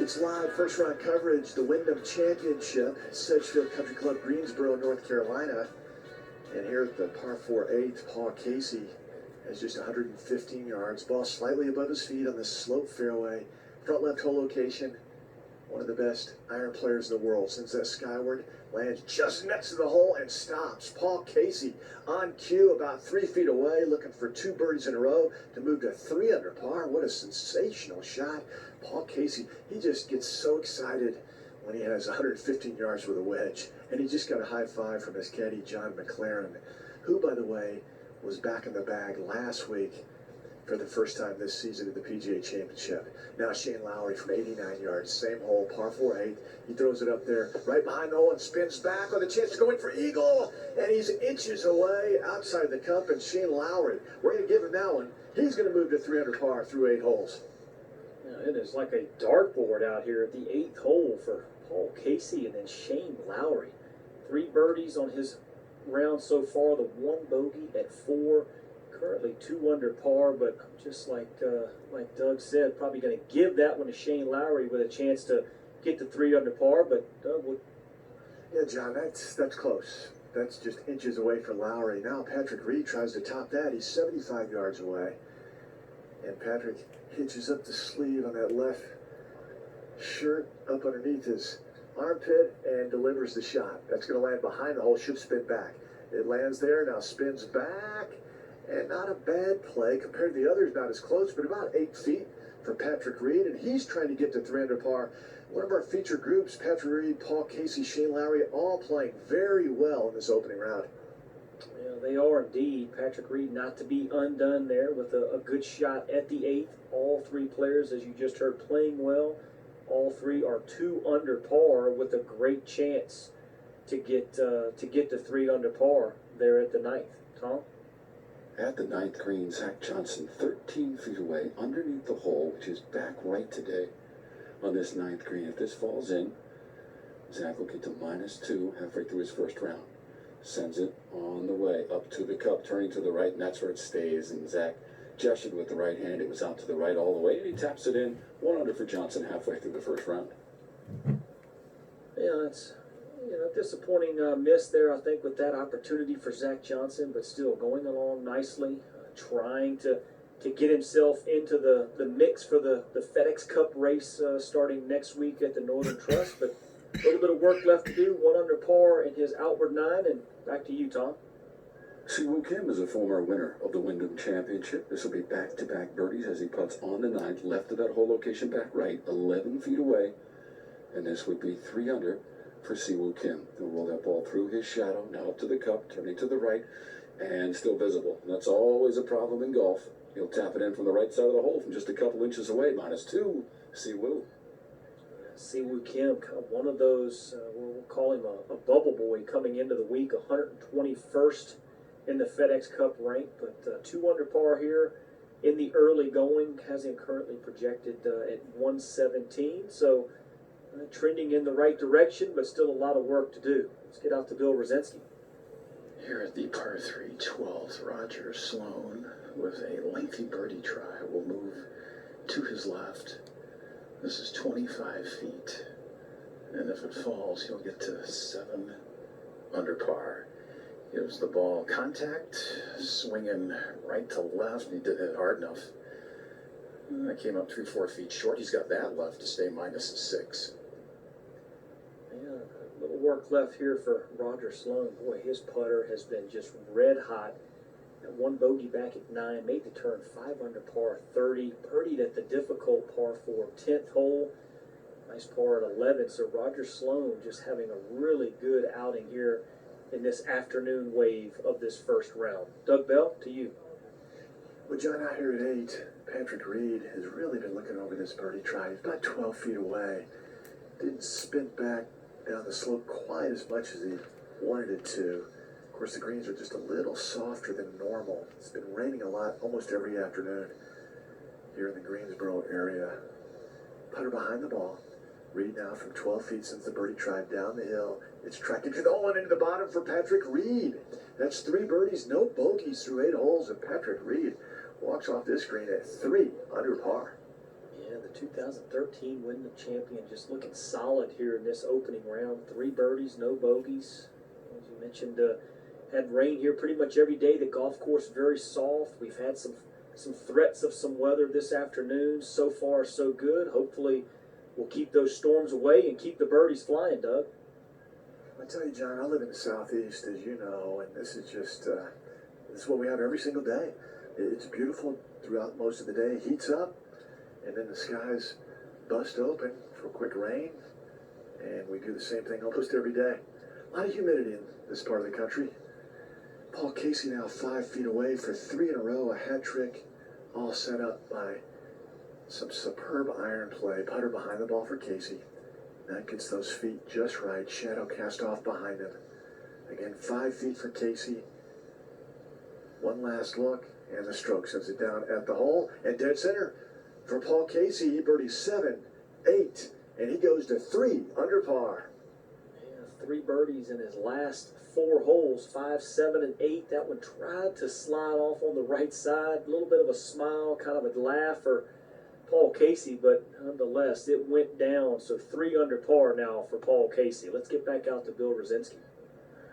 It's live first round coverage, the Wyndham Championship, Sedgefield Country Club, Greensboro, North Carolina. And here at the par 4-8, Paul Casey has just 115 yards. Ball slightly above his feet on the slope fairway. Front left hole location. One of the best iron players in the world. Sends that skyward, lands just next to the hole and stops. Paul Casey on cue, about 3 feet away, looking for 2 birdies in a row to move to 3 under par. What a sensational shot. Paul Casey, he just gets so excited when he has 115 yards with a wedge. And he just got a high five from his caddy, John McLaren, who, by the way, was back in the bag last week for the first time this season at the PGA Championship. Now Shane Lowry from 89 yards, same hole, par 4-8. He throws it up there right behind the hole and spins back with a chance to go in for eagle. And he's inches away outside the cup. And Shane Lowry, we're going to give him that one. He's going to move to 3 under par through 8 holes. Yeah, it is like a dartboard out here at the 8th hole for Paul Casey and then Shane Lowry. 3 birdies on his round so far, the 1 bogey at 4. Currently 2 under par, but just like Doug said, probably going to give that one to Shane Lowry with a chance to get to 3 under par. But Doug would. Yeah, John, that's close. That's just inches away for Lowry. Now Patrick Reed tries to top that. He's 75 yards away, and Patrick hitches up the sleeve on that left shirt up underneath his armpit and delivers the shot. That's going to land behind the hole. Should spin back. It lands there. Now spins back. And not a bad play compared to the others, not as close, but about 8 feet for Patrick Reed. And he's trying to get to 3 under par. One of our feature groups, Patrick Reed, Paul Casey, Shane Lowry, all playing very well in this opening round. Yeah, they are indeed. Patrick Reed not to be undone there with a good shot at the 8th. All 3 players, as you just heard, playing well. All 3 are 2 under par with a great chance to get to 3 under par there at the 9th. Tom? At the 9th green, Zach Johnson 13 feet away underneath the hole, which is back right today on this 9th green. If this falls in, Zach will get to -2 halfway through his first round. Sends it on the way up to the cup, turning to the right, and that's where it stays. And Zach gestured with the right hand. It was out to the right all the way, and he taps it in. 1 under for Johnson halfway through the first round. Yeah, it's disappointing miss there, I think, with that opportunity for Zach Johnson, but still going along nicely, trying to get himself into the mix for the FedEx Cup race starting next week at the Northern Trust. But a little bit of work left to do. 1 under par in his outward 9, and back to you, Tom. Siwoo Kim is a former winner of the Wyndham Championship. This will be back-to-back birdies as he putts on the 9th, left of that hole location back right, 11 feet away. And this would be 3 under for Siwoo Kim. He'll roll that ball through his shadow, now up to the cup, turning to the right, and still visible. And that's always a problem in golf. He'll tap it in from the right side of the hole from just a couple inches away, -2, Siwoo. Siwoo Kim, kind of one of those, we'll call him a bubble boy coming into the week, 121st in the FedEx Cup rank, but 2 under par here in the early going, has him currently projected at 117, so trending in the right direction, but still a lot of work to do. Let's get out to Bill Rosinski. Here at the par 3 12th, Roger Sloan with a lengthy birdie try will move to his left. This is 25 feet, and if it falls, he'll get to 7 under par. Gives the ball contact, swinging right to left. He did it hard enough. I came up 3-4 feet short. He's got that left to stay -6. Yeah, a little work left here for Roger Sloan. Boy, his putter has been just red hot. That 1 bogey back at 9, made the turn 5 under par 30, birdied at the difficult par 4 10th hole. Nice par at 11. So Roger Sloan just having a really good outing here in this afternoon wave of this first round. Doug Bell, to you. Well, John, out here at 8, Patrick Reed has really been looking over this birdie try. He's about 12 feet away. Didn't spin back down the slope quite as much as he wanted it to. Of course, the greens are just a little softer than normal. It's been raining a lot almost every afternoon here in the Greensboro area. Putter behind the ball. Reed now from 12 feet since the birdie try down the hill. It's tracking to the hole and into the bottom for Patrick Reed. That's 3 birdies, no bogeys through 8 holes, and Patrick Reed walks off this green at 3 under par. Yeah, the 2013 Wyndham champion just looking solid here in this opening round. 3 birdies, no bogeys. As you mentioned, had rain here pretty much every day. The golf course very soft. We've had some threats of some weather this afternoon. So far, so good. Hopefully, we'll keep those storms away and keep the birdies flying, Doug. I tell you, John, I live in the southeast, as you know, and this is just this is what we have every single day. It's beautiful throughout most of the day. Heats up, and then the skies bust open for quick rain, and we do the same thing almost every day. A lot of humidity in this part of the country. Paul Casey now 5 feet away for 3 in a row, a hat trick, all set up by some superb iron play. Putter behind the ball for Casey. That gets those feet just right. Shadow cast off behind him. Again, 5 feet for Casey. One last look, and the stroke sends it down at the hole. And dead center for Paul Casey. He birdies 7, 8, and he goes to 3 under par. Yeah, 3 birdies in his last 4 holes, 5, 7, and 8. That one tried to slide off on the right side. A little bit of a smile, kind of a laugh for Paul Casey, but nonetheless, it went down. So 3 under par now for Paul Casey. Let's get back out to Bill Rosinski.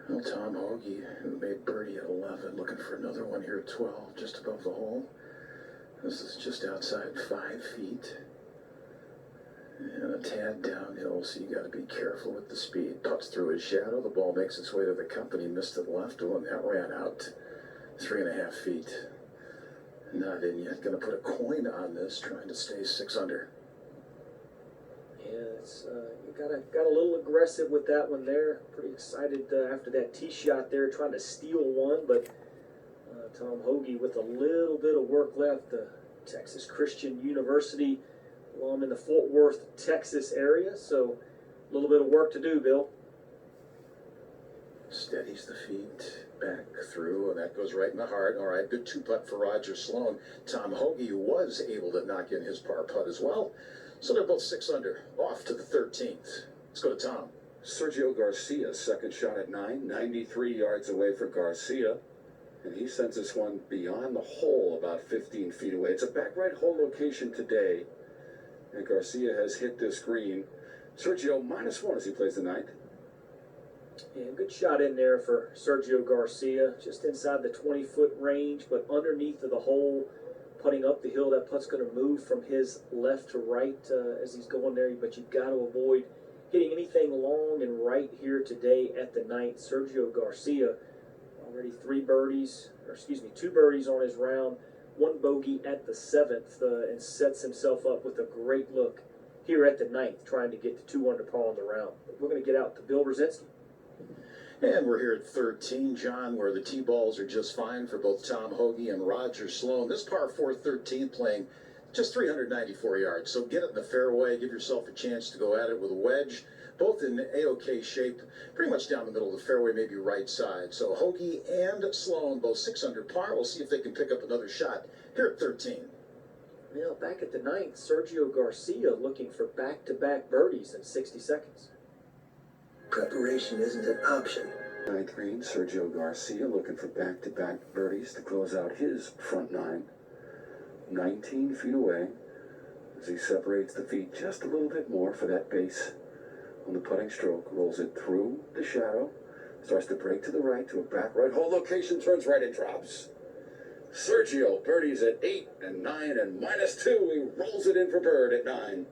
Well, Tom Hoge, who made birdie at 11, looking for another one here at 12, just above the hole. This is just outside 5 feet. And a tad downhill, so you got to be careful with the speed. Puts through his shadow. The ball makes its way to the company. Missed it left. Oh, and that ran out 3.5 feet. Not in yet. Going to put a coin on this, trying to stay 6 under. Yeah, it's you got a little aggressive with that one there. Pretty excited after that tee shot there, trying to steal one, but Tom Hoge with a little bit of work left. The Texas Christian University, well, I'm in the Fort Worth, Texas area, so a little bit of work to do, Bill. Steadies the feet back through, and that goes right in the heart. All right, good 2-putt for Roger Sloan. Tom Hoge was able to knock in his par putt as well. So they're both 6 under, off to the 13th. Let's go to Tom. Sergio Garcia's second shot at 9, 93 yards away for Garcia. And he sends this one beyond the hole, about 15 feet away. It's a back right hole location today. And Garcia has hit this green. Sergio -1 as he plays the 9th. Yeah, good shot in there for Sergio Garcia, just inside the 20-foot range, but underneath of the hole, putting up the hill. That putt's going to move from his left to right as he's going there, but you've got to avoid hitting anything long and right here today at the 9th. Sergio Garcia, already 2 birdies on his round, 1 bogey at the 7th, and sets himself up with a great look here at the 9th, trying to get to 2 under par on the round. But we're going to get out to Bill Rosinski. And we're here at 13, John, where the tee balls are just fine for both Tom Hoge and Roger Sloan. This par 4 13 playing just 394 yards. So get it in the fairway, give yourself a chance to go at it with a wedge. Both in A-OK shape, pretty much down the middle of the fairway, maybe right side. So Hoge and Sloan, both 6 under par. We'll see if they can pick up another shot here at 13. Now back at the 9th, Sergio Garcia looking for back-to-back birdies in 60 seconds. Preparation isn't an option. 9th green, Sergio Garcia looking for back-to-back birdies to close out his front 9. 19 feet away as he separates the feet just a little bit more for that base on the putting stroke. Rolls it through the shadow, starts to break to the right to a back right hole location, turns right and drops. Sergio birdies at 8 and 9 and -2. He rolls it in for bird at 9.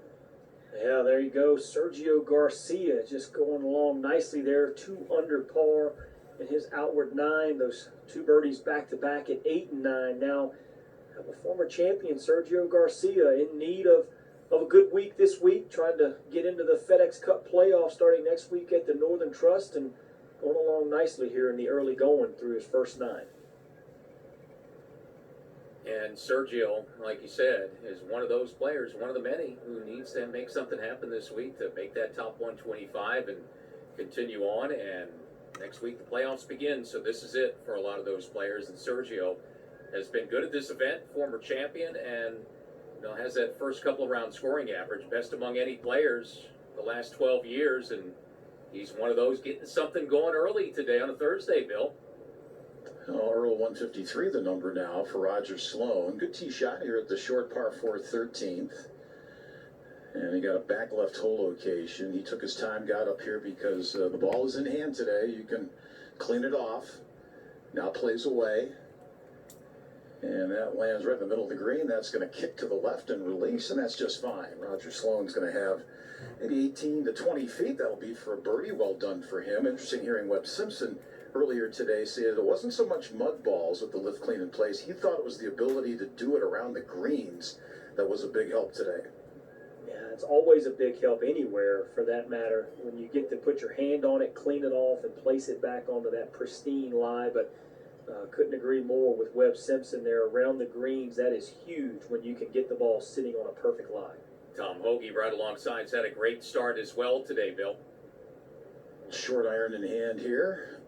Yeah, there you go. Sergio Garcia just going along nicely there. 2 under par in his outward 9. Those 2 birdies back-to-back at 8 and 9. Now, have a former champion, Sergio Garcia, in need of a good week this week, trying to get into the FedEx Cup playoff starting next week at the Northern Trust, and going along nicely here in the early going through his first 9. And Sergio, like you said, is one of those players, one of the many, who needs to make something happen this week to make that top 125 and continue on. And next week the playoffs begin, so this is it for a lot of those players. And Sergio has been good at this event, former champion, and has that first couple of round scoring average, best among any players the last 12 years. And he's one of those getting something going early today on a Thursday, Bill. Earl 153, the number now for Roger Sloan. Good tee shot here at the short par 4 13th. And he got a back left hole location. He took his time, got up here because the ball is in hand today. You can clean it off. Now plays away. And that lands right in the middle of the green. That's going to kick to the left and release, and that's just fine. Roger Sloan's going to have maybe 18 to 20 feet. That'll be for a birdie. Well done for him. Interesting hearing Webb Simpson earlier today say that it wasn't so much mud balls with the lift clean in place. He thought it was the ability to do it around the greens that was a big help today. Yeah, it's always a big help anywhere for that matter when you get to put your hand on it, clean it off, and place it back onto that pristine lie. But couldn't agree more with Webb Simpson there around the greens. That is huge when you can get the ball sitting on a perfect lie. Tom Hoge right alongside had a great start as well today, Bill. Short iron in hand here.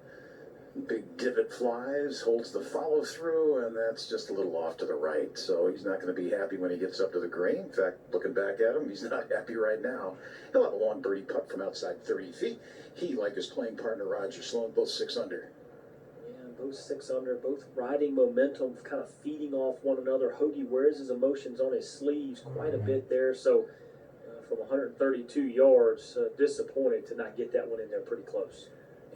Big divot flies, holds the follow through, and that's just a little off to the right. So he's not going to be happy when he gets up to the green. In fact, looking back at him, he's not happy right now. He'll have a long birdie putt from outside 30 feet. He, like his playing partner Roger Sloan, both 6 under. Both 6 under, both riding momentum, kind of feeding off one another. Hoge wears his emotions on his sleeves quite a bit there. So from 132 yards, disappointed to not get that one in there pretty close.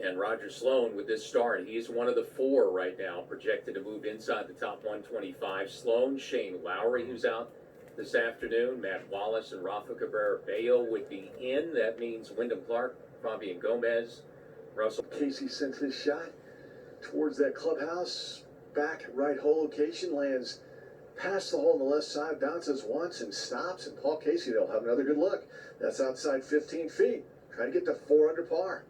And Roger Sloan with this start, he's one of the 4 right now projected to move inside the top 125. Sloan, Shane Lowry, who's out this afternoon, Matt Wallace and Rafa Cabrera-Bello would be in. That means Wyndham Clark, Fabian Gomez, Russell. Casey sends his shot towards that clubhouse, back right hole location, lands past the hole on the left side, bounces once and stops, and Paul Casey will have another good look. That's outside 15 feet. Trying to get to 4 under par.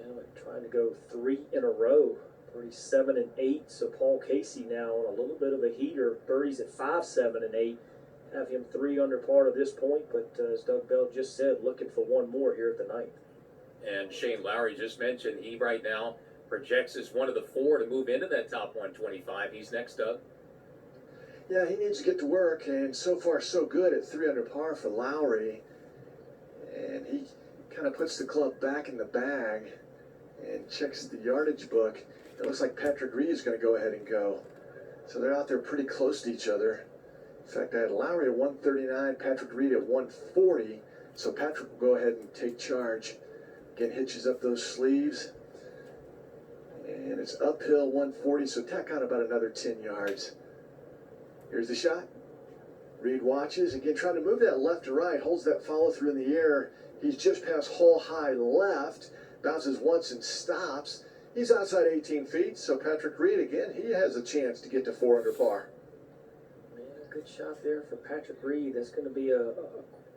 Well, trying to go 3 in a row, 37 and 8. So Paul Casey now on a little bit of a heater. Birdies at 5, 7, and 8. Have him 3 under par to this point, but as Doug Bell just said, looking for one more here at the 9th. And Shane Lowry just mentioned he right now projects as one of the 4 to move into that top 125. He's next, Doug. Yeah, he needs to get to work, and so far so good at 3 under par for Lowry. And he kind of puts the club back in the bag and checks the yardage book. It looks like Patrick Reed is going to go ahead and go. So they're out there pretty close to each other. In fact, I had Lowry at 139, Patrick Reed at 140. So Patrick will go ahead and take charge. Again, hitches up those sleeves. And it's uphill 140, so tack on about another 10 yards. Here's the shot. Reed watches, again trying to move that left to right, holds that follow through in the air. He's just past hole high left, bounces once and stops. He's outside 18 feet, so Patrick Reed, again, he has a chance to get to 4 under par. Yeah, good shot there for Patrick Reed. That's going to be a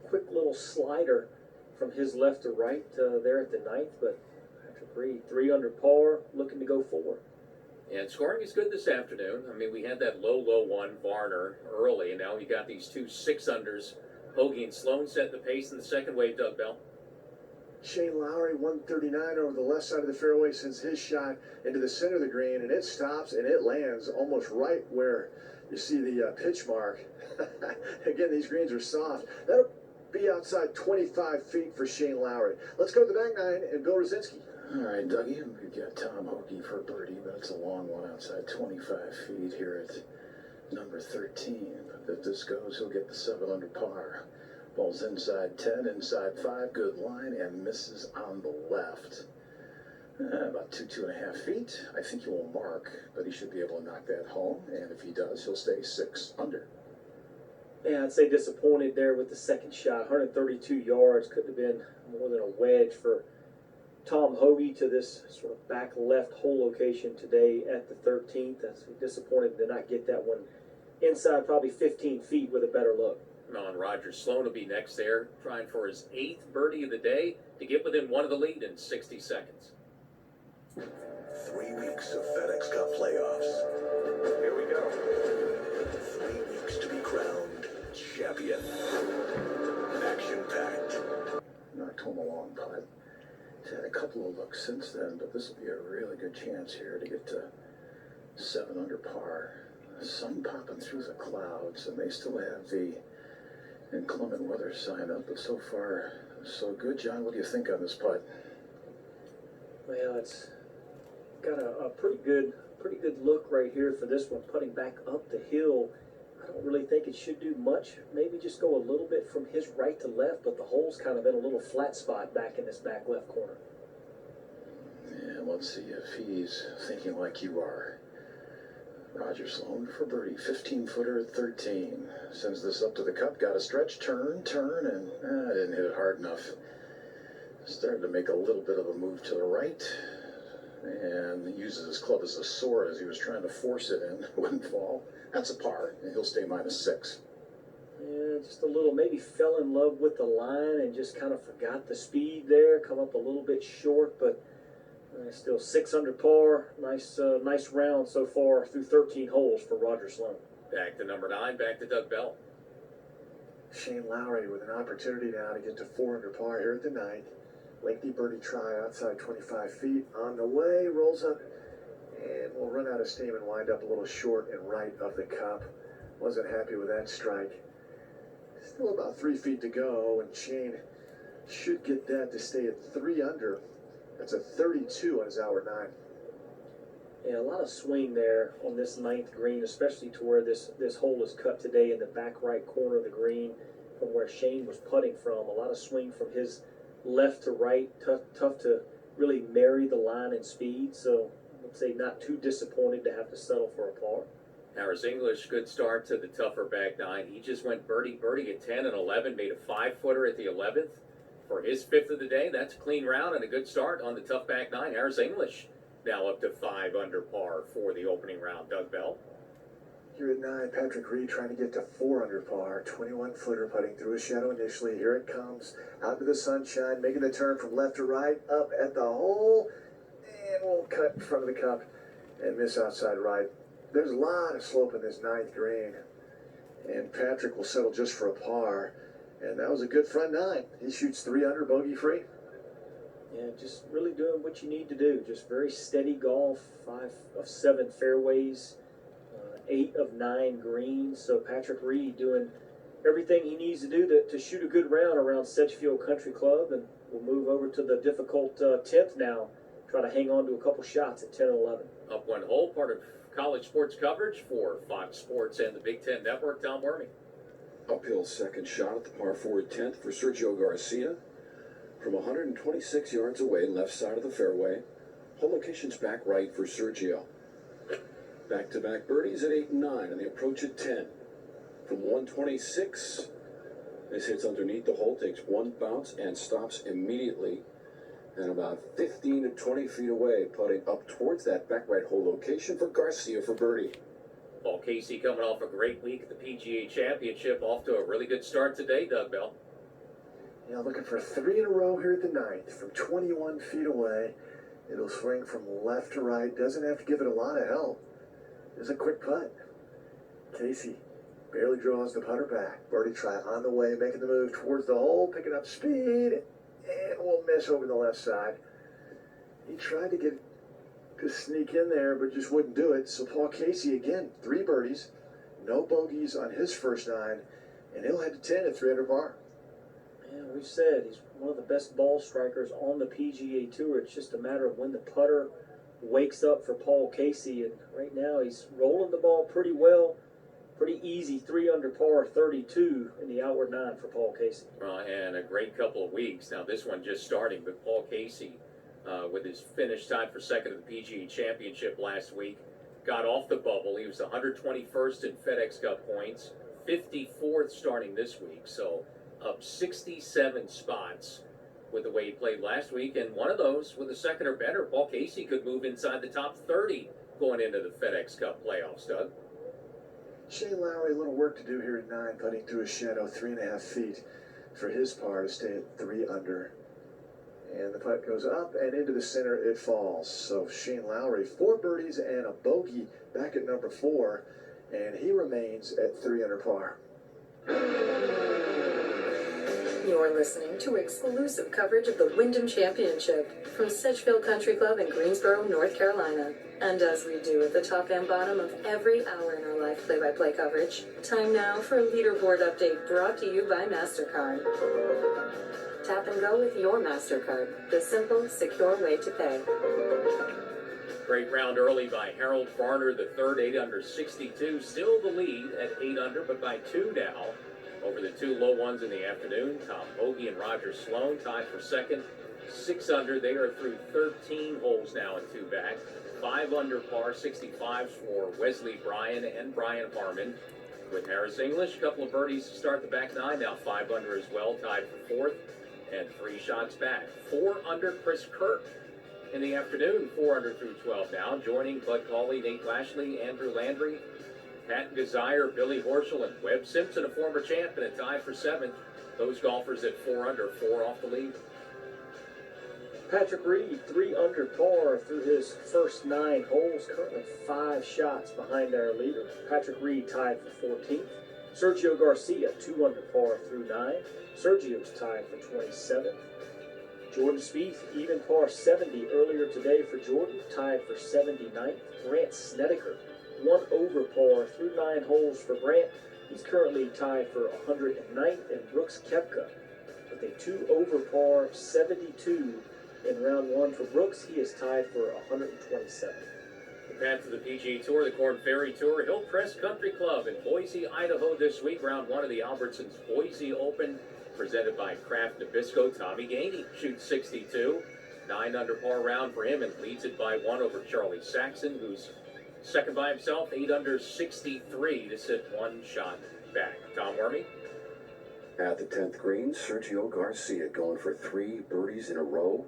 quick little slider from his left to right there at the 9th, but Reed, 3 under par, looking to go 4. And scoring is good this afternoon. I mean, we had that low one, Varner, early, and now we got these 2 6-unders. Hoge and Sloan set the pace in the second wave, Doug Bell. Shane Lowry, 139 over the left side of the fairway, sends his shot into the center of the green, and it stops and it lands almost right where you see the pitch mark. Again, these greens are soft. That'll be outside 25 feet for Shane Lowry. Let's go to the back 9 and Bill Rosinski. All right, Dougie, we've got Tom Hoge for a birdie, but it's a long one outside 25 feet here at number 13. If this goes, he'll get the 7 under par. Ball's inside 10, inside 5, good line, and misses on the left. About 2.5 feet. I think he will mark, but he should be able to knock that home, and if he does, he'll stay 6 under. Yeah, I'd say disappointed there with the second shot. 132 yards, couldn't have been more than a wedge for Tom Hoge to this sort of back left hole location today at the 13th. That's disappointed to not get that one inside probably 15 feet with a better look. On Roger Sloan will be next there, trying for his 8th birdie of the day to get within 1 of the lead in 60 seconds. 3 weeks of FedEx Cup playoffs. Here we go. 3 weeks to be crowned champion. Action-packed. Knocked home a long putt. He's had a couple of looks since then, but this will be a really good chance here to get to 7 under par. The sun popping through the clouds, and they still have the inclement weather sign up, but so far, so good. John, what do you think on this putt? Well, it's got a pretty good look right here for this one, putting back up the hill. I don't really think it should do much. Maybe just go a little bit from his right to left, but the hole's kind of in a little flat spot back in this back left corner. Yeah, let's see if he's thinking like you are. Roger Sloan for birdie, 15-footer at 13. Sends this up to the cup, got a stretch, turn, and didn't hit it hard enough. Started to make a little bit of a move to the right, and uses his club as a sword as he was trying to force it in. Wouldn't fall. That's a par, and he'll stay -6. Yeah, just a little, maybe fell in love with the line and just kind of forgot the speed there, come up a little bit short, but still 6 under par. Nice round so far through 13 holes for Roger Sloan. Back to number 9, back to Doug Bell. Shane Lowry with an opportunity now to get to 4 under par here at the 9th. Lengthy birdie try outside 25 feet. On the way, rolls up and will run out of steam and wind up a little short and right of the cup. Wasn't happy with that strike. Still about 3 feet to go, and Shane should get that to stay at 3 under. That's a 32 on his hour 9. Yeah, a lot of swing there on this 9th green, especially to where this hole is cut today in the back right corner of the green from where Shane was putting from. A lot of swing from his left to right. Tough to really marry the line and speed, so I'd say not too disappointed to have to settle for a par. Harris English, good start to the tougher back 9. He just went birdie at 10 and 11, made a 5-footer at the 11th. For his 5th of the day, that's a clean round and a good start on the tough back 9. Harris English now up to 5 under par for the opening round. Doug Bell. Here at 9, Patrick Reed trying to get to 4 under par. 21-footer putting through his shadow initially. Here it comes. Out to the sunshine, making the turn from left to right. Up at the hole. And will cut in front of the cup and miss outside right. There's a lot of slope in this 9th green. And Patrick will settle just for a par. And that was a good front 9. He shoots 3 under, bogey free. Yeah, just really doing what you need to do. Just very steady golf. 5 of 7 fairways, 8 of 9 greens. So Patrick Reed doing everything he needs to do to shoot a good round around Sedgefield Country Club. And we'll move over to the difficult 10th now. Try to hang on to a couple shots at 10 and 11. Up one hole, part of college sports coverage for Fox Sports and the Big Ten Network. Tom Wormy. Uphill second shot at the par 4 10th for Sergio Garcia. From 126 yards away, left side of the fairway. Hole location's back right for Sergio. Back-to-back birdies at 8 and 9, and the approach at 10. From 126, this hits underneath the hole, takes one bounce, and stops immediately. And about 15 to 20 feet away, putting up towards that back right hole location for Garcia for birdie. Paul Casey coming off a great week at the PGA Championship, off to a really good start today, Doug Bell. Now looking for 3 in a row here at the 9th. From 21 feet away, it'll swing from left to right. Doesn't have to give it a lot of help. Just a quick putt. Casey barely draws the putter back. Birdie try on the way, making the move towards the hole, picking up speed, and will miss over the left side. He tried to sneak in there, but just wouldn't do it. So Paul Casey again, 3 birdies, no bogeys on his first 9, and he'll head to 10 at 3 under par. Yeah, we've said he's one of the best ball strikers on the PGA Tour. It's just a matter of when the putter wakes up for Paul Casey, and right now he's rolling the ball pretty well. Pretty easy 3 under par, 32 in the outward 9 for Paul Casey. And a great couple of weeks. Now this one just starting, but Paul Casey, with his finish tied for second of the PGA Championship last week, got off the bubble. He was 121st in FedEx Cup points, 54th starting this week, so up 67 spots with the way he played last week. And one of those, with a second or better, Paul Casey could move inside the top 30 going into the FedEx Cup playoffs, Doug. Shane Lowry, a little work to do here at 9, putting through his shadow 3.5 feet for his par to stay at 3 under. And the putt goes up and into the center, it falls. So Shane Lowry, 4 birdies and a bogey back at number 4, and he remains at 3 under par. You're listening to exclusive coverage of the Wyndham Championship from Sedgefield Country Club in Greensboro, North Carolina. And as we do at the top and bottom of every hour in our live play-by-play coverage, time now for a leaderboard update brought to you by MasterCard. Tap and go with your MasterCard, the simple, secure way to pay. Great round early by Harold Varner, the third, 8 under 62. Still the lead at 8 under, but by 2 now over the two low ones in the afternoon. Tom Hoge and Roger Sloan tied for second, 6 under. They are through 13 holes now in 2 back. 5 under par, 65s for Wesley Bryan and Brian Harmon. With Harris English, a couple of birdies to start the back 9, now 5 under as well, tied for 4th, and 3 shots back. 4 under Chris Kirk in the afternoon, 4 under through 12 now, joining Bud Cauley, Nate Lashley, Andrew Landry, Pat Desire, Billy Horschel, and Webb Simpson, a former champ, and a tie for 7th. Those golfers at 4 under, 4 off the lead. Patrick Reed, 3 under par through his first 9 holes, currently 5 shots behind our leader. Patrick Reed tied for 14th. Sergio Garcia, 2 under par through 9. Sergio's tied for 27th. Jordan Spieth, even par 70 earlier today for Jordan, tied for 79th. Brant Snedeker, 1 over par through 9 holes for Brant. He's currently tied for 109th, and Brooks Koepka with a 2 over par 72 in round 1 for Brooks. He is tied for 127th. The path to the PGA Tour, the Korn Ferry Tour, Hillcrest Country Club in Boise, Idaho this week. Round 1 of the Albertsons Boise Open, presented by Kraft Nabisco. Tommy Gainey shoots 62. 9 under par round for him and leads it by 1 over Charlie Saxon, who's second by himself, 8 under 63 to sit 1 shot back. Tom Wormy. At the 10th green, Sergio Garcia going for 3 birdies in a row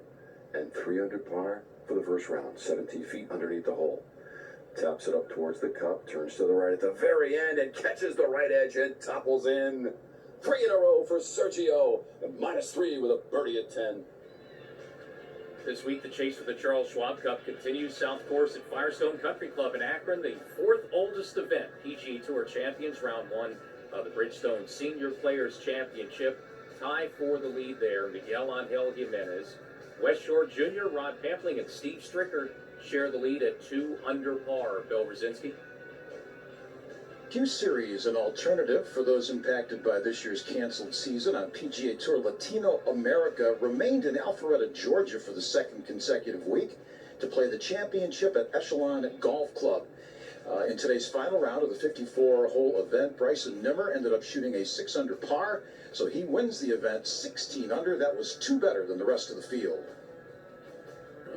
and 3 under par for the first round, 17 feet underneath the hole. Taps it up towards the cup, turns to the right at the very end and catches the right edge and topples in. 3 in a row for Sergio, and -3 with a birdie at 10. This week, the chase for the Charles Schwab Cup continues. South Course at Firestone Country Club in Akron, the 4th oldest event. PGA Tour champions, round 1 of the Bridgestone Senior Players Championship. Tie for the lead there. Miguel Angel Jimenez, West Shore Jr., Rod Pampling, and Steve Stricker share the lead at 2 under par. Bill Brzezinski. Q-Series, an alternative for those impacted by this year's canceled season on PGA Tour Latino America, remained in Alpharetta, Georgia for the 2nd consecutive week to play the championship at Echelon Golf Club. In today's final round of the 54-hole event, Bryson Nimmer ended up shooting a 6 under par, so he wins the event 16 under. That was 2 better than the rest of the field.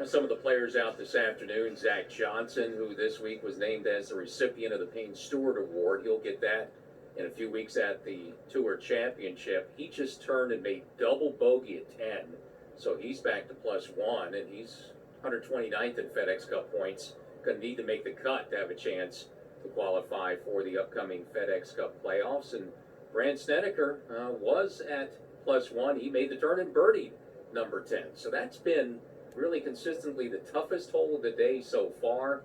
Some of the players out this afternoon, Zach Johnson, who this week was named as the recipient of the Payne Stewart Award. He'll get that in a few weeks at the Tour Championship. He just turned and made double bogey at 10, so he's back to +1, and he's 129th in FedEx Cup points. Going to need to make the cut to have a chance to qualify for the upcoming FedEx Cup playoffs. And Brant Snedeker was at +1. He made the turn and birdied number 10. So that's been really consistently the toughest hole of the day so far.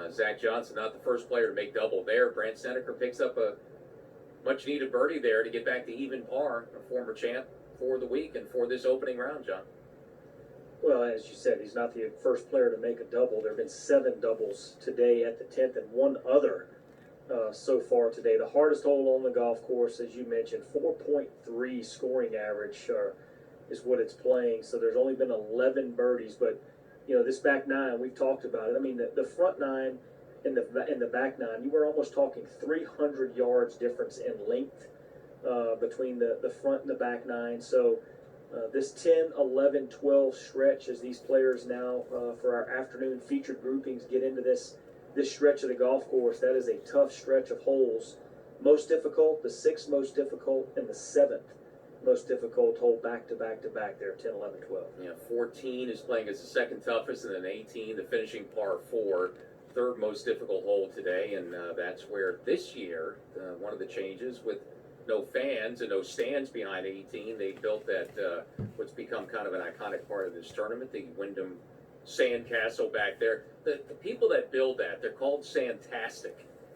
Zach Johnson, not the first player to make double there. Brant Snedeker picks up a much-needed birdie there to get back to even par, a former champ for the week and for this opening round, John. Well, as you said, he's not the first player to make a double. There have been 7 doubles today at the 10th and 1 other so far today. The hardest hole on the golf course, as you mentioned, 4.3 scoring average is what it's playing. So there's only been 11 birdies, but you know, this back 9, we've talked about it. I mean, the front 9 and the back 9, you were almost talking 300 yards difference in length between the front and the back 9. So this 10, 11, 12 stretch, as these players now for our afternoon featured groupings get into this stretch of the golf course, that is a tough stretch of holes. Most difficult, the 6th most difficult, and the 7th most difficult hole back to back to back there, 10, 11, 12. Yeah, 14 is playing as the second toughest, and then 18, the finishing par 4, 3rd most difficult hole today. And that's where this year, one of the changes with no fans and no stands behind 18, they built that what's become kind of an iconic part of this tournament, the Wyndham Sandcastle back there. The people that build that, they're called Sandtastic,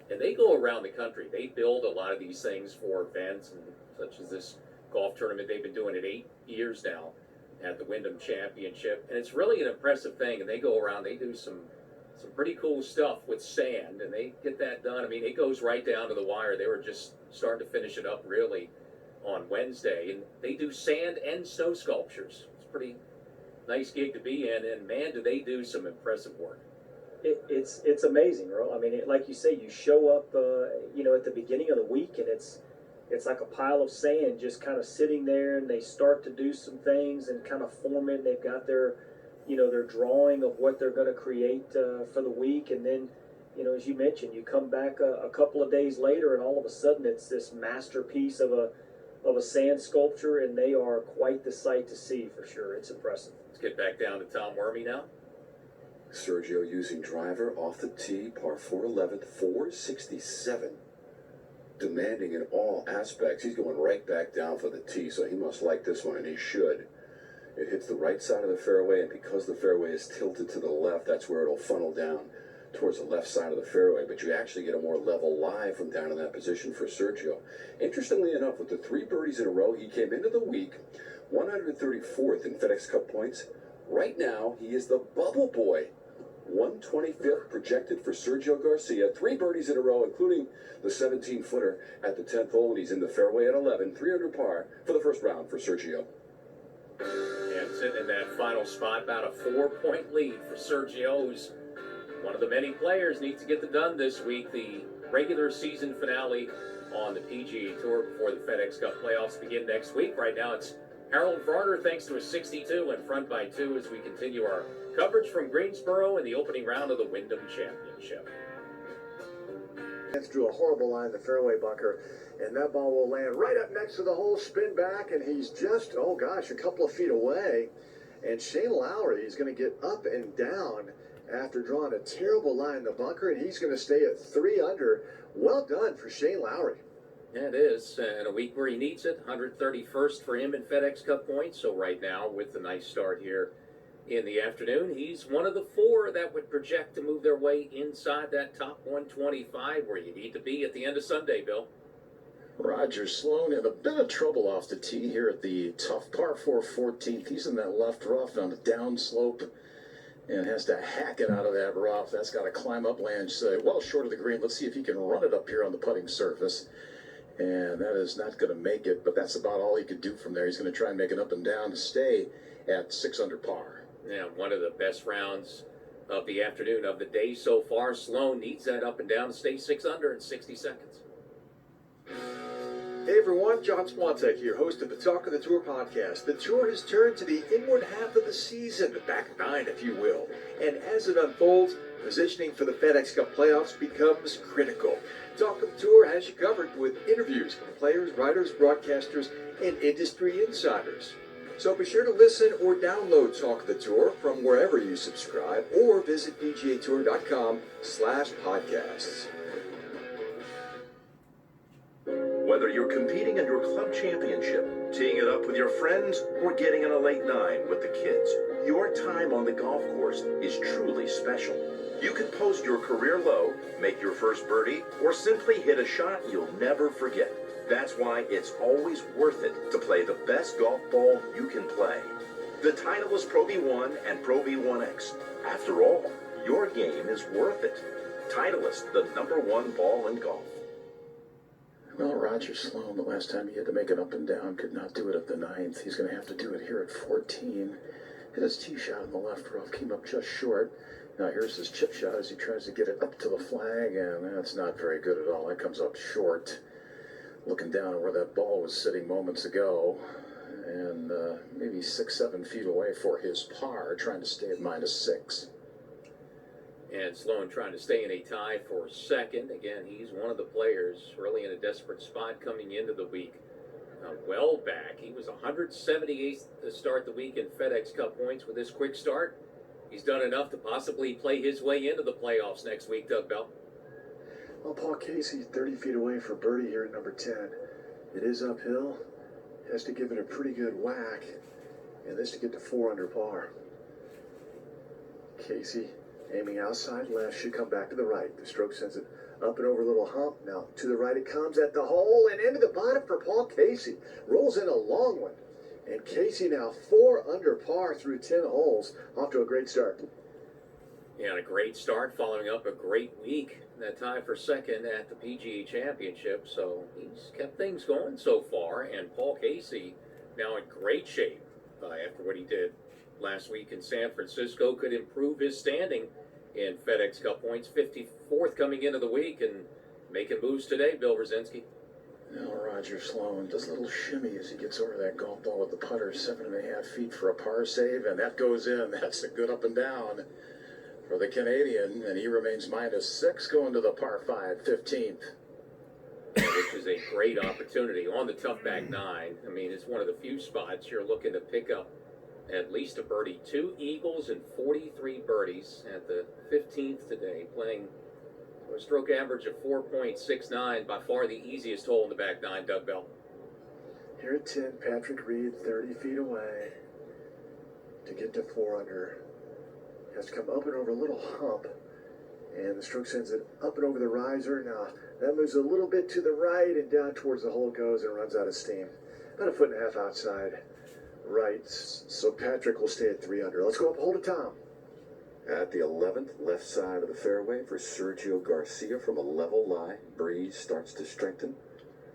and they go around the country. They build a lot of these things for events, and such as this golf tournament. They've been doing it 8 years now at the Wyndham Championship, and it's really an impressive thing. And they go around, they do some pretty cool stuff with sand, and they get that done. I mean, it goes right down to the wire. They were just starting to finish it up really on Wednesday, and they do sand and snow sculptures. It's a pretty nice gig to be in, and man, do they do some impressive work. It's amazing, Earl. I mean, like you say, you show up, at the beginning of the week, and it's like a pile of sand just kind of sitting there, and they start to do some things and kind of form it. They've got their drawing of what they're going to create for the week, and then, as you mentioned, you come back a couple of days later, and all of a sudden it's this masterpiece of a sand sculpture, and they are quite the sight to see for sure. It's impressive. Let's get back down to Tom Wormy now. Sergio using driver off the tee, par 4 11th, 467. Demanding in all aspects. He's going right back down for the tee, so he must like this one, and he should. It hits the right side of the fairway, and because the fairway is tilted to the left, that's where it'll funnel down towards the left side of the fairway, but you actually get a more level lie from down in that position for Sergio. Interestingly enough, with the 3 birdies in a row, he came into the week 134th in FedEx Cup points. Right now, he is the bubble boy. 125th projected for Sergio Garcia. 3 birdies in a row, including the 17-footer at the 10th hole, and he's in the fairway at 11, 3 under par for the first round for Sergio. And sitting in that final spot, about a 4-point lead for Sergio, who's one of the many players needs to get the done this week. The regular season finale on the PGA Tour before the FedEx Cup playoffs begin next week. Right now it's Harold Varner, thanks to a 62 in front by 2 as we continue our coverage from Greensboro in the opening round of the Wyndham Championship. Drew a horrible line in the fairway bunker, and that ball will land right up next to the hole, spin back, and he's just, a couple of feet away. And Shane Lowry is going to get up and down after drawing a terrible line in the bunker, and he's going to stay at 3 under. Well done for Shane Lowry. Yeah, it is. And a week where he needs it, 131st for him in FedEx Cup points. So right now, with the nice start here in the afternoon, he's one of the 4 that would project to move their way inside that top 125 where you need to be at the end of Sunday, Bill. Roger Sloan in a bit of trouble off the tee here at the tough par 4 14th. He's in that left rough on the downslope and has to hack it out of that rough. That's got to climb up, land well short of the green. Let's see if he can run it up here on the putting surface. And that is not going to make it, but that's about all he could do from there. He's going to try and make it up and down to stay at 6 under par. Yeah, one of the best rounds of the afternoon, of the day so far. Sloan needs that up and down to stay 6 under in 60 seconds. Hey everyone, John Swantek here, host of the Talk of the Tour podcast. The Tour has turned to the inward half of the season, the back 9 if you will. And as it unfolds, positioning for the FedEx Cup playoffs becomes critical. Talk of the Tour has you covered with interviews from players, writers, broadcasters, and industry insiders. So be sure to listen or download Talk of the Tour from wherever you subscribe or visit pgatour.com/podcasts. Whether you're competing in your club championship, teeing it up with your friends, or getting in a late 9 with the kids, your time on the golf course is truly special. You can post your career low, make your first birdie, or simply hit a shot you'll never forget. That's why it's always worth it to play the best golf ball you can play. The Titleist Pro V1 and Pro V1X. After all, your game is worth it. Titleist, the #1 ball in golf. Well, Roger Sloan, the last time he had to make it up and down, could not do it at the 9th. He's going to have to do it here at 14. Hit his tee shot in the left rough, came up just short. Now here's his chip shot as he tries to get it up to the flag, and that's not very good at all. That comes up short. Looking down at where that ball was sitting moments ago, and maybe 6-7 feet away for his par, trying to stay at -6. And Sloan trying to stay in a tie for second. Again, he's one of the players really in a desperate spot coming into the week. Well back. He was 178th to start the week in FedEx Cup points with this quick start. He's done enough to possibly play his way into the playoffs next week, Doug Bell. Well, Paul Casey, 30 feet away for birdie here at number 10. It is uphill. Has to give it a pretty good whack. And this to get to 4 under par. Casey aiming outside left, should come back to the right. The stroke sends it up and over a little hump. Now to the right it comes at the hole and into the bottom for Paul Casey. Rolls in a long one. And Casey now 4 under par through 10 holes. Off to a great start. Yeah, a great start following up a great week. That tie for second at the PGA Championship. So he's kept things going so far. And Paul Casey now in great shape after what he did last week in San Francisco. Could improve his standing in FedEx Cup points, 54th coming into the week and making moves today, Bill Brzezinski. Now Roger Sloan does a little shimmy as he gets over that golf ball with the putter, 7.5 feet for a par save, and that goes in. That's a good up and down for the Canadian, and he remains -6 going to the par 5, 15th. Which is a great opportunity on the tough back 9. I mean, it's one of the few spots you're looking to pick up at least a birdie. 2 eagles and 43 birdies at the 15th today, playing a stroke average of 4.69, by far the easiest hole in the back 9, Doug Bell. Here at 10, Patrick Reed 30 feet away to get to 4 under. He has to come up and over a little hump, and the stroke sends it up and over the riser. Now, that moves a little bit to the right and down towards the hole goes and runs out of steam. About 1.5 foot outside right, so Patrick will stay at 3 under. Let's go up hole to Tom. At the 11th, left side of the fairway for Sergio Garcia from a level lie. Breeze starts to strengthen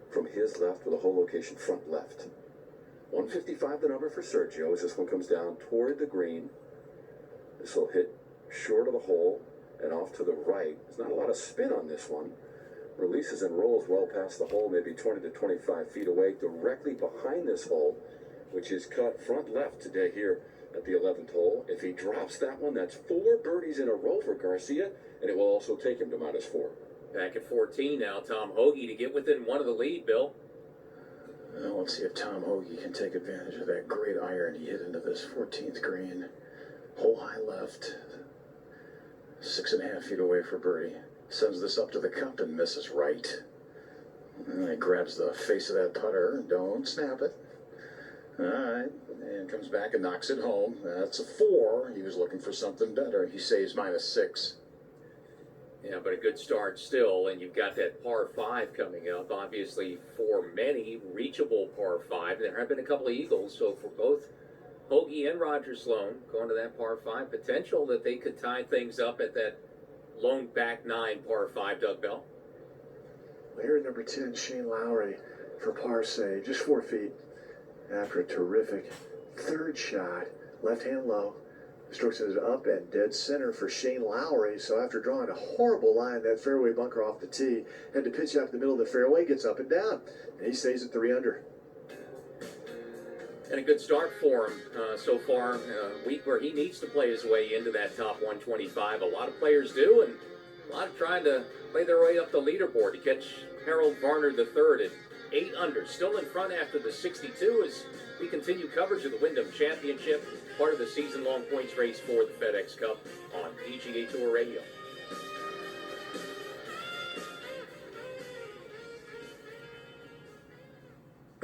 from his left with a hole location front left. 155 the number for Sergio as this one comes down toward the green. This will hit short of the hole and off to the right. There's not a lot of spin on this one. Releases and rolls well past the hole, maybe 20 to 25 feet away, directly behind this hole, which is cut front left today here at the 11th hole. If he drops that one, that's 4 birdies in a row for Garcia, and it will also take him to -4. Back at 14 now, Tom Hoge to get within 1 of the lead, Bill. Well, let's see if Tom Hoge can take advantage of that great iron he hit into this 14th green. Hole high left, 6.5 feet away for birdie. Sends this up to the cup and misses right. And he grabs the face of that putter. Don't snap it. All right. And comes back and knocks it home. That's a 4. He was looking for something better. He saves -6. Yeah, but a good start still, and you've got that par 5 coming up. Obviously, for many, reachable par 5. There have been a couple of eagles, so for both Hoge and Roger Sloan going to that par 5, potential that they could tie things up at that lone back 9 par 5, Doug Bell. Here at number 10, Shane Lowry for par save, just 4 feet after a terrific third shot, left hand low. The stroke sends it up and dead center for Shane Lowry. So after drawing a horrible line, that fairway bunker off the tee, had to pitch out the middle of the fairway, gets up and down, and he stays at 3 under. And a good start for him so far. A week where he needs to play his way into that top 125. A lot of players do, and a lot of trying to play their way up the leaderboard to catch Harold Varner III at 8 under. Still in front after the 62 as we continue coverage of the Wyndham Championship, part of the season-long points race for the FedEx Cup on PGA Tour Radio.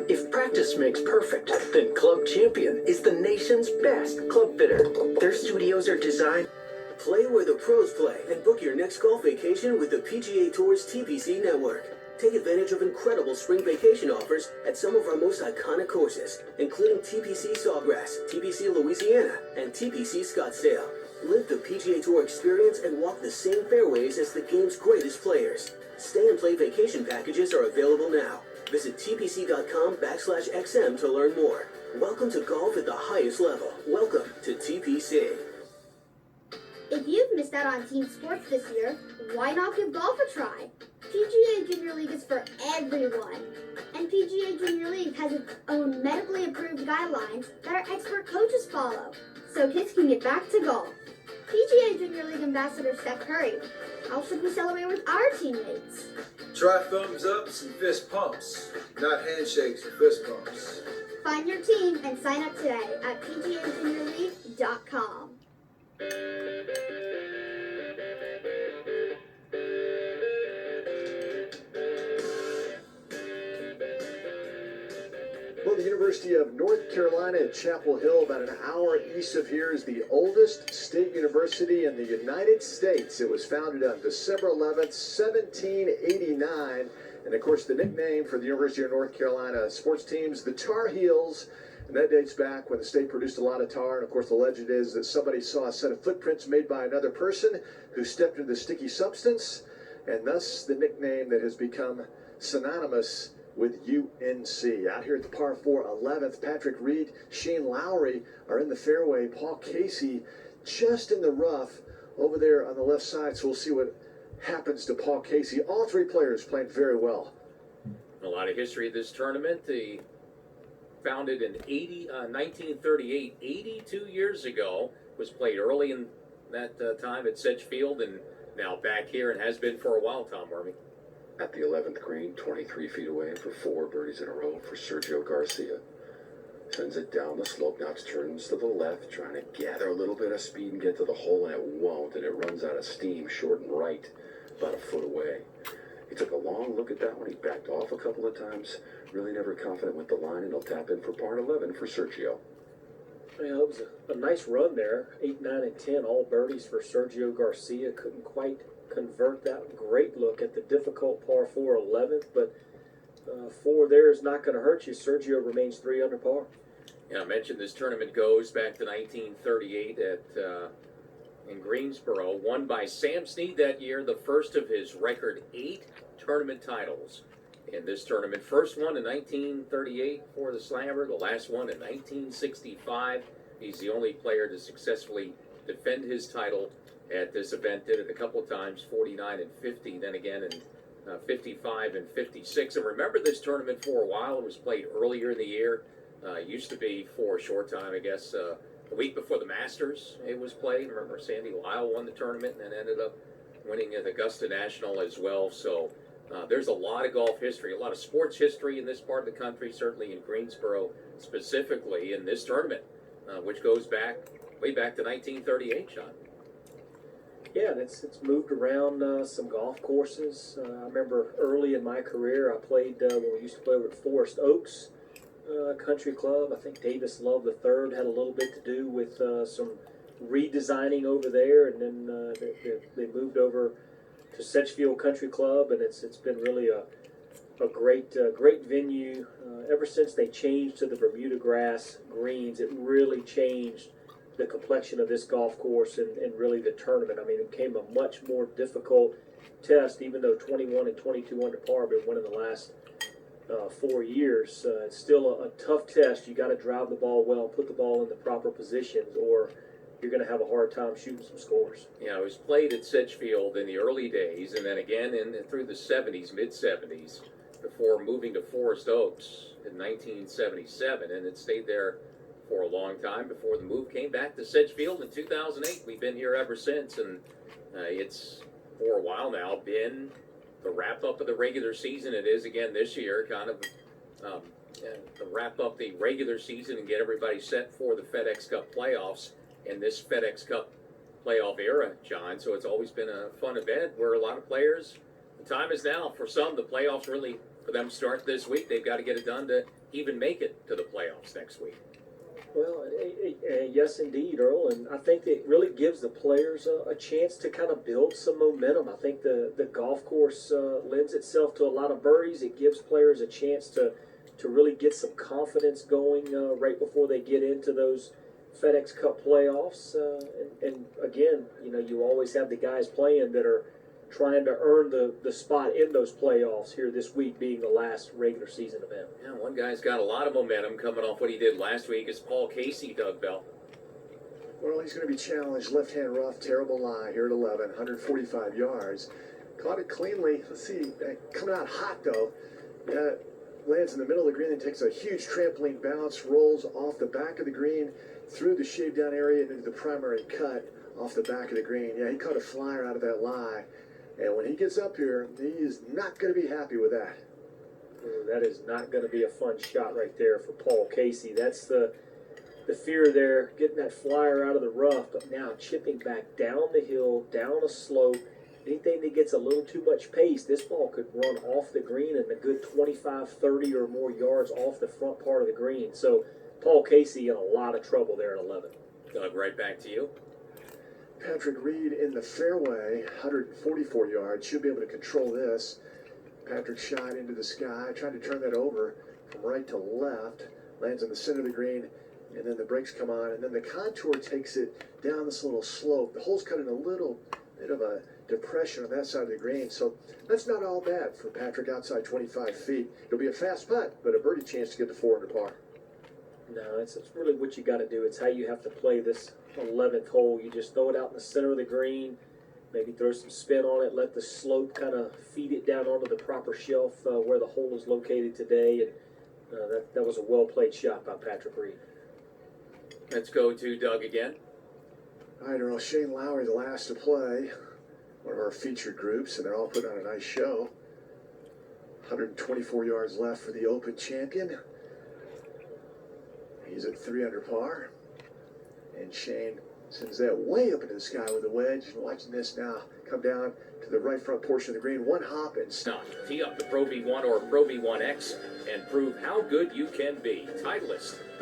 If practice makes perfect, then Club Champion is the nation's best club fitter. Their studios are designed. Play where the pros play and book your next golf vacation with the PGA Tour's TPC network. Take advantage of incredible spring vacation offers at some of our most iconic courses, including TPC Sawgrass, TPC Louisiana, and TPC Scottsdale. Live the PGA Tour experience and walk the same fairways as the game's greatest players. Stay and play vacation packages are available now. Visit tpc.com/XM to learn more. Welcome to golf at the highest level. Welcome to TPC. If you've missed out on team sports this year, why not give golf a try? PGA Junior League is for everyone. And PGA Junior League has its own medically approved guidelines that our expert coaches follow, so kids can get back to golf. PGA Junior League Ambassador Steph Curry, how should we celebrate with our teammates? Try thumbs ups and fist pumps, not handshakes and fist bumps. Find your team and sign up today at PGAJuniorLeague.com. Well, the University of North Carolina at Chapel Hill, about an hour east of here, is the oldest state university in the United States. It was founded on December 11th, 1789. And, of course, the nickname for the University of North Carolina sports teams, the Tar Heels. And that dates back when the state produced a lot of tar. And, of course, the legend is that somebody saw a set of footprints made by another person who stepped into the sticky substance. And thus the nickname that has become synonymous with UNC. Out here at the par 4 11th, Patrick Reed, Shane Lowry are in the fairway. Paul Casey just in the rough over there on the left side, so we'll see what happens to Paul Casey. All three players playing very well. A lot of history of this tournament. The founded in 1938, 82 years ago, was played early in that time at Sedgefield, and now back here and has been for a while, Tom Wormy. At the 11th green, 23 feet away for 4 birdies in a row for Sergio Garcia. Sends it down the slope, now turns to the left, trying to gather a little bit of speed and get to the hole, and it won't, and it runs out of steam, short and right, about a foot away. He took a long look at that one, he backed off a couple of times, really never confident with the line, and he'll tap in for par 11 for Sergio. Well, it was a nice run there. 8, 9, and 10, all birdies for Sergio Garcia. Couldn't quite convert that. Great look at the difficult par 4 11th, but 4 there is not going to hurt you. Sergio remains 3 under par. Yeah, I mentioned this tournament goes back to 1938 in Greensboro, won by Sam Snead that year, the first of his record 8 tournament titles in this tournament. First one in 1938 for the Slammer, the last one in 1965. He's the only player to successfully defend his title at this event. Did it a couple of times, 49 and 50, then again in 55 and 56. And remember this tournament for a while. It was played earlier in the year. Used to be for a short time, I guess, the week before the Masters it was played. Remember Sandy Lyle won the tournament and then ended up winning at Augusta National as well. So there's a lot of golf history, a lot of sports history in this part of the country, certainly in Greensboro specifically in this tournament, which goes back way back to 1938, John. Yeah, and it's moved around some golf courses. I remember early in my career, I played when we used to play over at Forest Oaks Country Club. I think Davis Love III had a little bit to do with some redesigning over there, and then they moved over to Sedgefield Country Club, and it's been really a great venue. Ever since they changed to the Bermuda grass greens, it really changed the complexion of this golf course and really the tournament. I mean, it became a much more difficult test, even though 21 and 22 under par have been winning the last 4 years. It's still a tough test. You got to drive the ball well, put the ball in the proper positions, or you're going to have a hard time shooting some scores. Yeah, it was played at Sedgefield in the early days, and then again through the 70s, mid-70s, before moving to Forest Oaks in 1977, and it stayed there for a long time before the move came back to Sedgefield in 2008. We've been here ever since, and it's for a while now been the wrap-up of the regular season. It is again this year, kind of to wrap up the regular season and get everybody set for the FedEx Cup playoffs in this FedEx Cup playoff era, John. So it's always been a fun event where a lot of players, the time is now for some, the playoffs really, for them to start this week, they've got to get it done to even make it to the playoffs next week. Well, yes, indeed, Earl, and I think it really gives the players a chance to kind of build some momentum. I think the golf course lends itself to a lot of birdies. It gives players a chance to really get some confidence going right before they get into those FedEx Cup playoffs. And again, you know, you always have the guys playing that are trying to earn the spot in those playoffs here this week being the last regular season event. Yeah, one guy's got a lot of momentum coming off what he did last week is Paul Casey, Doug Bell. Well, he's going to be challenged left-hand rough, terrible lie here at 11, 145 yards. Caught it cleanly. Let's see, coming out hot though. Lands in the middle of the green and takes a huge trampoline bounce, rolls off the back of the green, through the shaved down area into the primary cut off the back of the green. Yeah, he caught a flyer out of that lie. And when he gets up here, he is not going to be happy with that. That is not going to be a fun shot right there for Paul Casey. That's the fear there, getting that flyer out of the rough, but now chipping back down the hill, down a slope. Anything that gets a little too much pace, this ball could run off the green and a good 25, 30 or more yards off the front part of the green. So Paul Casey in a lot of trouble there at 11. Doug, right back to you. Patrick Reed in the fairway, 144 yards. Should be able to control this. Patrick shot into the sky, trying to turn that over from right to left. Lands in the center of the green, and then the brakes come on, and then the contour takes it down this little slope. The hole's cut in a little bit of a depression on that side of the green, so that's not all bad for Patrick outside 25 feet. It'll be a fast putt, but a birdie chance to get to 4 under par. No, it's really what you got to do. It's how you have to play this 11th hole. You just throw it out in the center of the green, maybe throw some spin on it, let the slope kind of feed it down onto the proper shelf where the hole is located today. And that was a well-played shot by Patrick Reed. Let's go to Doug again. All right, Earl, Shane Lowry, the last to play, one of our featured groups, and they're all putting on a nice show. 124 yards left for the Open champion. He's at 3 under par. And Shane sends that way up into the sky with a wedge. And watching this now come down to the right front portion of the green. One hop and Now, tee up the Pro V1 or Pro V1X and prove how good you can be. Titleist.